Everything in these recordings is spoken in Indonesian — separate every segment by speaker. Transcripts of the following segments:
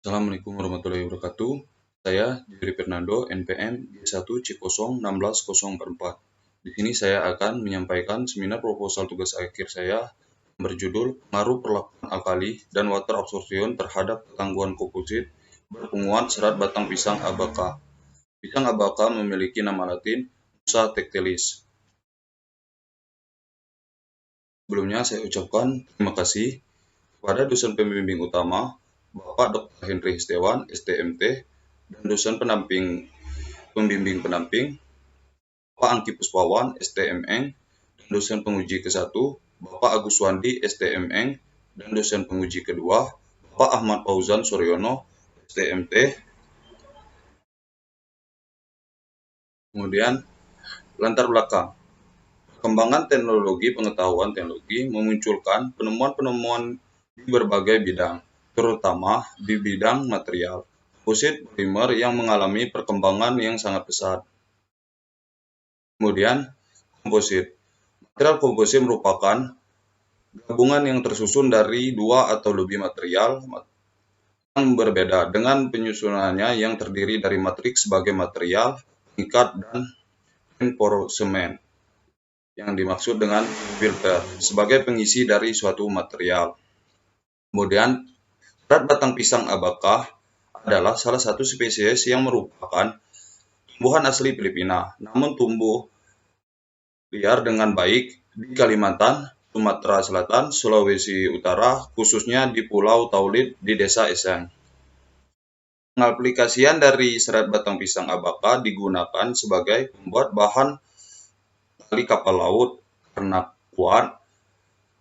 Speaker 1: Assalamualaikum warahmatullahi wabarakatuh. Saya Jerry Fernando, NPM G1C011644. Di sini saya akan menyampaikan seminar proposal tugas akhir saya yang berjudul Pengaruh Perlakuan Alkali dan Water Absorption terhadap Ketangguhan Komposit Berpenguat Serat Batang Pisang Abaca. Pisang Abaca memiliki nama latin Musa tectilis. Sebelumnya saya ucapkan terima kasih kepada dosen pembimbing utama Bapak Dr. Henry Setiawan, STMT, dan dosen pembimbing pendamping Bapak Angki Puspawan, STMN, dan dosen penguji ke-1 Bapak Agus Wandi, STMN, dan dosen penguji kedua Bapak Ahmad Fauzan Suryono, STMT. Kemudian latar belakang. Perkembangan teknologi pengetahuan teknologi memunculkan penemuan-penemuan di berbagai bidang, terutama di bidang material komposit polimer yang mengalami perkembangan yang sangat pesat. Kemudian, komposit. Material komposit merupakan gabungan yang tersusun dari dua atau lebih material yang berbeda dengan penyusunannya yang terdiri dari matriks sebagai material, pengikat, dan reinforcement yang dimaksud dengan filter sebagai pengisi dari suatu material. Kemudian, serat batang pisang Abaca adalah salah satu spesies yang merupakan tumbuhan asli Filipina, namun tumbuh liar dengan baik di Kalimantan, Sumatera Selatan, Sulawesi Utara, khususnya di Pulau Taulit di Desa Eseng. Pengaplikasian dari serat batang pisang Abaca digunakan sebagai pembuat bahan tali kapal laut karena kuat,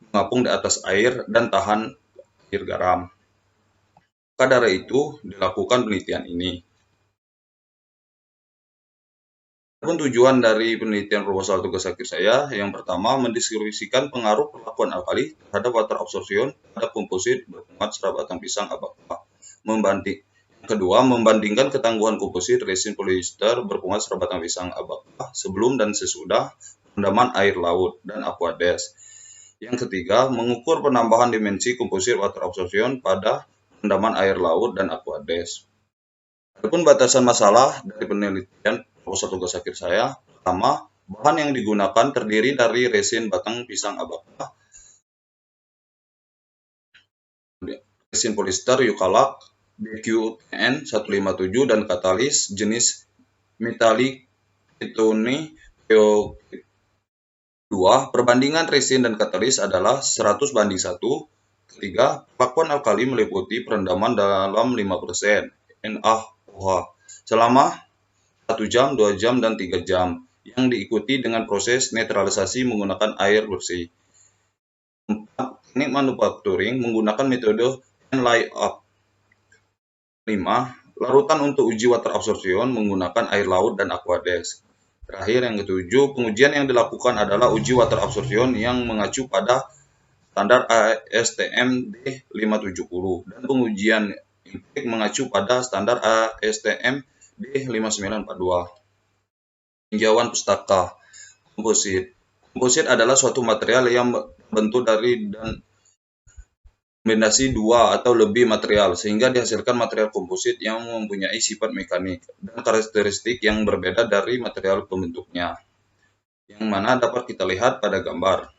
Speaker 1: mengapung di atas air, dan tahan air garam. Maka dari itu dilakukan penelitian ini. Tujuan dari penelitian proposal tugas akhir saya yang pertama mendeskripsikan pengaruh perlakuan alkali terhadap water absorption terhadap komposit berpenguat serat batang pisang Abaca. Kedua, membandingkan ketangguhan komposit resin polyester berpenguat serat batang pisang Abaca sebelum dan sesudah rendaman air laut dan aquades. Yang ketiga, mengukur penambahan dimensi komposit water absorption pada rendaman air laut dan aquades. Adapun batasan masalah dari penelitian proposal tugas akhir saya, pertama, bahan yang digunakan terdiri dari resin batang pisang Abaca, resin polyester Eukalak, BQN 157, dan katalis jenis metalik ketone peokit. 2. Perbandingan resin dan katalis adalah 100:1. Ketiga, perlakuan alkali meliputi perendaman dalam 5% NaOH selama 1 jam, 2 jam, dan 3 jam yang diikuti dengan proses netralisasi menggunakan air bersih. 4. Teknik manufacturing menggunakan metode N-Layup. 5. Larutan untuk uji water absorption menggunakan air laut dan aquades. Terakhir yang ketujuh, pengujian yang dilakukan adalah uji water absorption yang mengacu pada standar ASTM D570 dan pengujian empirik mengacu pada standar ASTM D5942. Tinjauan pustaka komposit. Komposit adalah suatu material yang terbentuk dari dan kombinasi dua atau lebih material sehingga dihasilkan material komposit yang mempunyai sifat mekanik dan karakteristik yang berbeda dari material pembentuknya, yang mana dapat kita lihat pada gambar.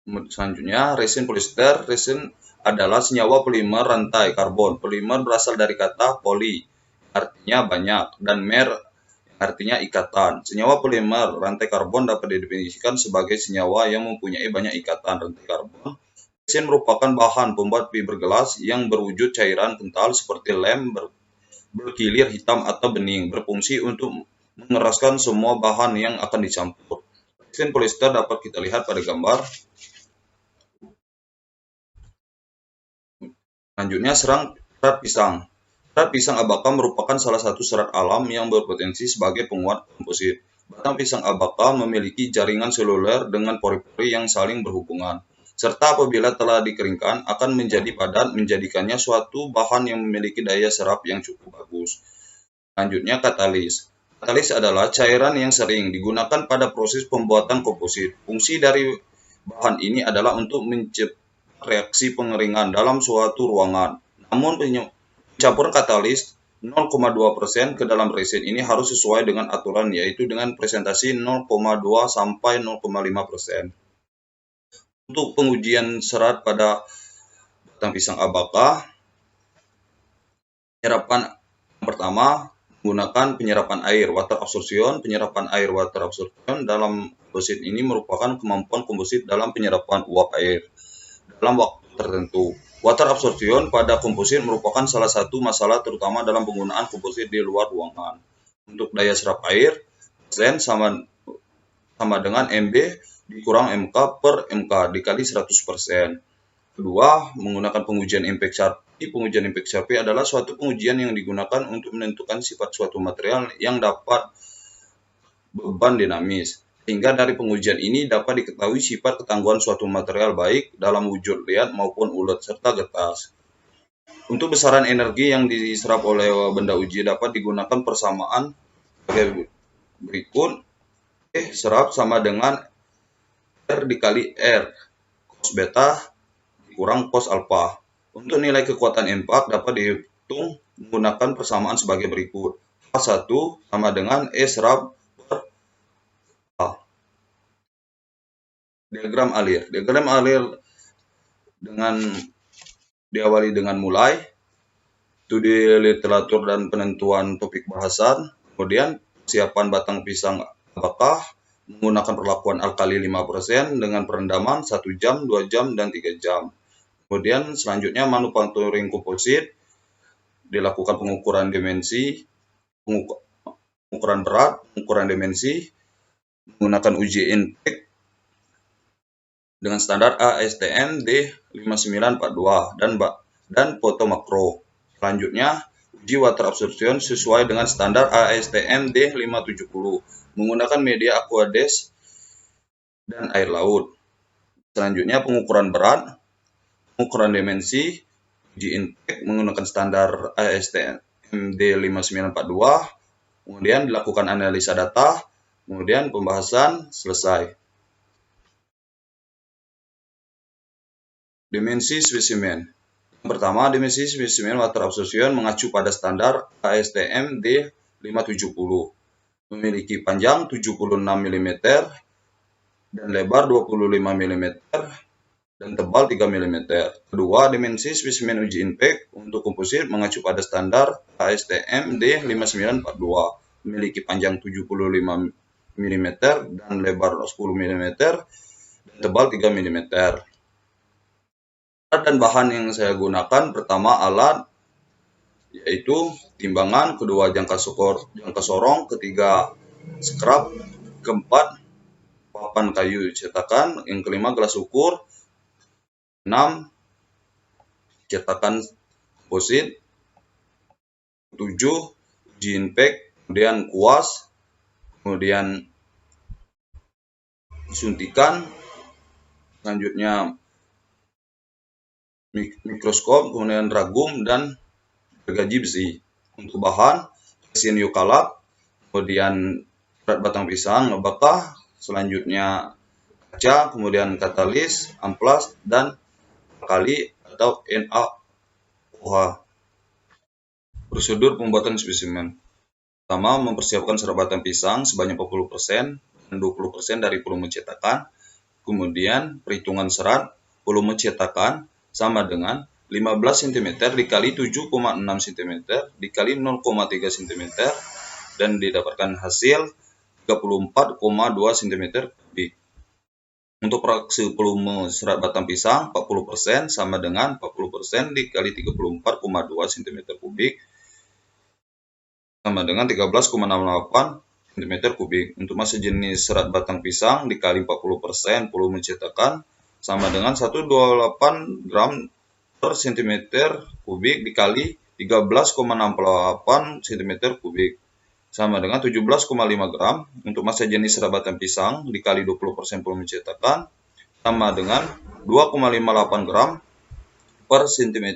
Speaker 1: Selanjutnya, resin polyester. Resin adalah senyawa polimer rantai karbon. Polimer berasal dari kata poly, artinya banyak, dan mer, artinya ikatan. Senyawa polimer rantai karbon dapat didefinisikan sebagai senyawa yang mempunyai banyak ikatan rantai karbon. Resin merupakan bahan pembuat fiberglass yang berwujud cairan kental seperti lem berkilir hitam atau bening, berfungsi untuk mengeraskan semua bahan yang akan dicampur. Resin polyester dapat kita lihat pada gambar. Selanjutnya, serat pisang. Serat pisang Abaca merupakan salah satu serat alam yang berpotensi sebagai penguat komposit. Batang pisang Abaca memiliki jaringan seluler dengan pori-pori yang saling berhubungan, serta apabila telah dikeringkan akan menjadi padat, menjadikannya suatu bahan yang memiliki daya serap yang cukup bagus. Selanjutnya, katalis. Katalis adalah cairan yang sering digunakan pada proses pembuatan komposit. Fungsi dari bahan ini adalah untuk menciptakan reaksi pengeringan dalam suatu ruangan. Namun pencampuran katalis 0,2% ke dalam resin ini harus sesuai dengan aturan, yaitu dengan presentasi 0,2 sampai 0,5%. Untuk pengujian serat pada batang pisang abaka, penyerapan pertama menggunakan penyerapan air water absorption. Penyerapan air water absorption dalam komposit ini merupakan kemampuan komposit dalam penyerapan uap air dalam waktu tertentu. Water absorption pada komposit merupakan salah satu masalah terutama dalam penggunaan komposit di luar ruangan. Untuk daya serap air, persen sama dengan MB dikurang MK per MK dikali 100%. Kedua, menggunakan pengujian impact Sharpie. Pengujian impact Sharpie adalah suatu pengujian yang digunakan untuk menentukan sifat suatu material yang dapat beban dinamis. Sehingga dari pengujian ini dapat diketahui sifat ketangguhan suatu material baik dalam wujud liat maupun ulet serta getas. Untuk besaran energi yang diserap oleh benda uji dapat digunakan persamaan sebagai berikut. Serap sama dengan R dikali R cos beta dikurang cos alpha. Untuk nilai kekuatan impak dapat dihitung menggunakan persamaan sebagai berikut. A1 sama dengan E serap per A. Diagram alir. Diagram alir diawali dengan mulai, studi literatur dan penentuan topik bahasan, kemudian persiapan batang pisang abaka menggunakan perlakuan alkali 5% dengan perendaman 1 jam, 2 jam, dan 3 jam. Kemudian selanjutnya manufacturing komposit, dilakukan pengukuran dimensi, pengukuran berat, pengukuran dimensi, menggunakan uji impact dengan standar ASTM D5942 dan foto makro. Selanjutnya, uji water absorption sesuai dengan standar ASTM D570 menggunakan media aqueous dan air laut. Selanjutnya, pengukuran berat, pengukuran dimensi, uji impact menggunakan standar ASTM D5942, kemudian dilakukan analisa data, kemudian pembahasan selesai. Dimensi spesimen. Yang pertama, dimensi spesimen water absorption mengacu pada standar ASTM D570. Memiliki panjang 76 mm dan lebar 25 mm dan tebal 3 mm. Kedua, dimensi spesimen uji impact untuk komposit mengacu pada standar ASTM D5942. Memiliki panjang 75 mm dan lebar 10 mm dan tebal 3 mm. Dan bahan yang saya gunakan, pertama alat yaitu timbangan, kedua jangka sorong, ketiga scrap, keempat papan kayu cetakan, yang kelima gelas ukur, 6 cetakan komposit, 7 uji impact, kemudian kuas, kemudian disuntikan, selanjutnya mikroskop, kemudian ragum, dan gergaji besi. Untuk bahan, resin eukalak, kemudian serat batang pisang abaka, selanjutnya kaca, kemudian katalis, amplas, dan alkali atau NaOH. Prosedur pembuatan spesimen. Pertama, mempersiapkan serat batang pisang sebanyak 40% dan 20% dari volume cetakan. Kemudian, perhitungan serat, volume cetakan sama dengan 15 cm dikali 7,6 cm dikali 0,3 cm dan didapatkan hasil 34,2 cm kubik. Untuk fraksi volume serat batang pisang 40% sama dengan 40% dikali 34,2 cm kubik sama dengan 13,68 cm kubik. Untuk massa jenis serat batang pisang dikali 40% volume cetakan sama dengan 128 gram per cm kubik dikali 13,68 cm kubik sama dengan 17,5 gram. Untuk massa jenis serat batang pisang dikali 20% volume cetakan sama dengan 2,58 gram per cm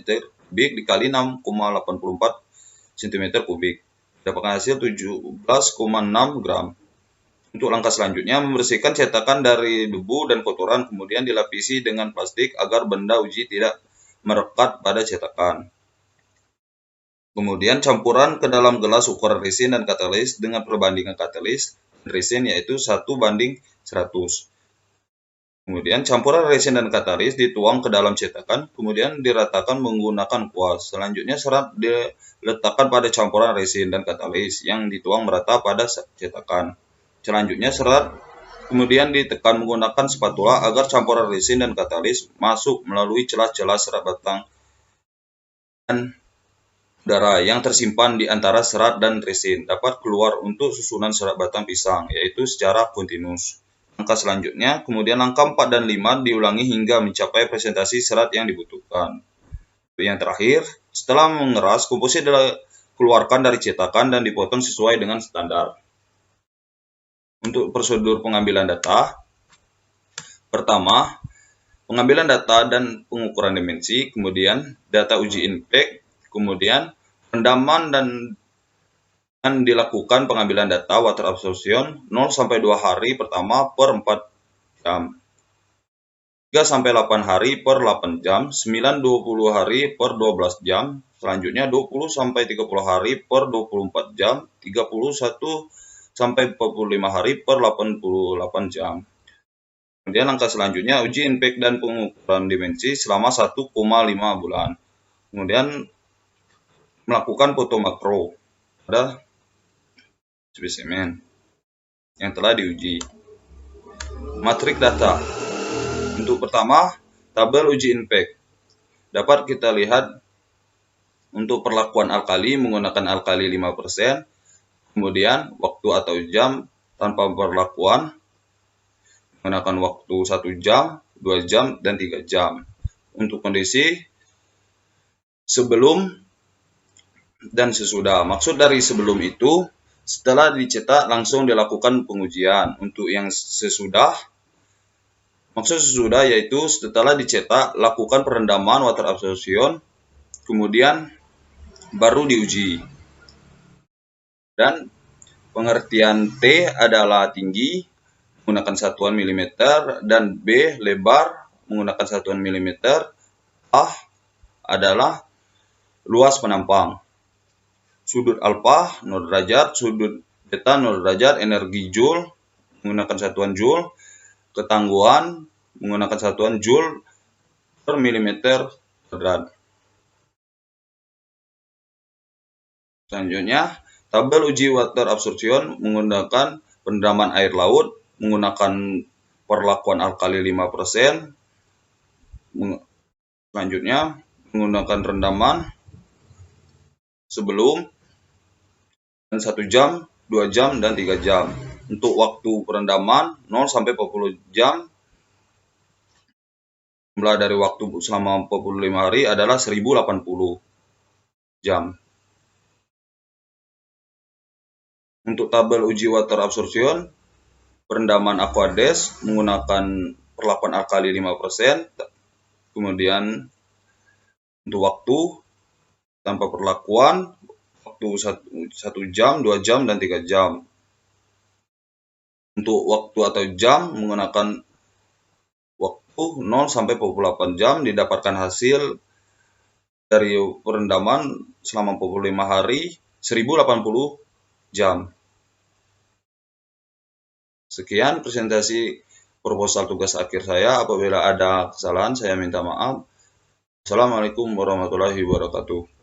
Speaker 1: kubik dikali 6,84 cm kubik. Dapatkan hasil 17,6 gram. Untuk langkah selanjutnya, membersihkan cetakan dari debu dan kotoran, kemudian dilapisi dengan plastik agar benda uji tidak merekat pada cetakan. Kemudian campuran ke dalam gelas ukuran resin dan katalis dengan perbandingan katalis dan resin yaitu 1:100. Kemudian campuran resin dan katalis dituang ke dalam cetakan, kemudian diratakan menggunakan kuas. Selanjutnya serat diletakkan pada campuran resin dan katalis yang dituang merata pada cetakan. Selanjutnya serat kemudian ditekan menggunakan spatula agar campuran resin dan katalis masuk melalui celah-celah serat batang dan udara yang tersimpan di antara serat dan resin dapat keluar untuk susunan serat batang pisang, yaitu secara kontinus. Langkah selanjutnya, kemudian langkah 4 dan 5 diulangi hingga mencapai presentasi serat yang dibutuhkan. Yang terakhir, setelah mengeras, komposit dikeluarkan dari cetakan dan dipotong sesuai dengan standar. Untuk prosedur pengambilan data, pertama, pengambilan data dan pengukuran dimensi, kemudian data uji impact, kemudian rendaman dan dilakukan pengambilan data water absorption 0-2 hari pertama per 4 jam, 3-8 hari per 8 jam, 9-20 hari per 12 jam, selanjutnya 20-30 hari per 24 jam, 31-45 hari per 88 jam. Kemudian langkah selanjutnya uji impact dan pengukuran dimensi selama 1,5 bulan. Kemudian melakukan foto makro pada spesimen yang telah diuji. Matrik data. Untuk pertama, tabel uji impact. Dapat kita lihat untuk perlakuan alkali menggunakan alkali 5%, kemudian waktu atau jam tanpa perlakuan menggunakan waktu 1 jam, 2 jam, dan 3 jam. Untuk kondisi sebelum dan sesudah. Maksud dari sebelum itu, setelah dicetak langsung dilakukan pengujian. Untuk yang sesudah, maksud sesudah yaitu setelah dicetak lakukan perendaman water absorption, kemudian baru diuji. Dan pengertian T adalah tinggi menggunakan satuan mm dan B lebar menggunakan satuan mm. A adalah luas penampang. Sudut alfa 0 derajat, sudut beta 0 derajat, energi joule menggunakan satuan joule, ketangguhan menggunakan satuan joule per milimeter kuadrat. Selanjutnya, tabel uji water absorption menggunakan perendaman air laut menggunakan perlakuan alkali 5%. Selanjutnya, menggunakan rendaman sebelum dan 1 jam, 2 jam, dan 3 jam. Untuk waktu perendaman 0-40 jam, jumlah dari waktu selama 45 hari adalah 1080 jam. Untuk tabel uji water absorption, perendaman aquades menggunakan perlakuan alkali 5%, kemudian untuk waktu tanpa perlakuan, waktu 1 jam, 2 jam, dan 3 jam. Untuk waktu atau jam menggunakan waktu 0-48 jam didapatkan hasil dari perendaman selama 45 hari 1080 jam. Sekian presentasi proposal tugas akhir saya. Apabila ada kesalahan saya minta maaf. Assalamualaikum warahmatullahi wabarakatuh.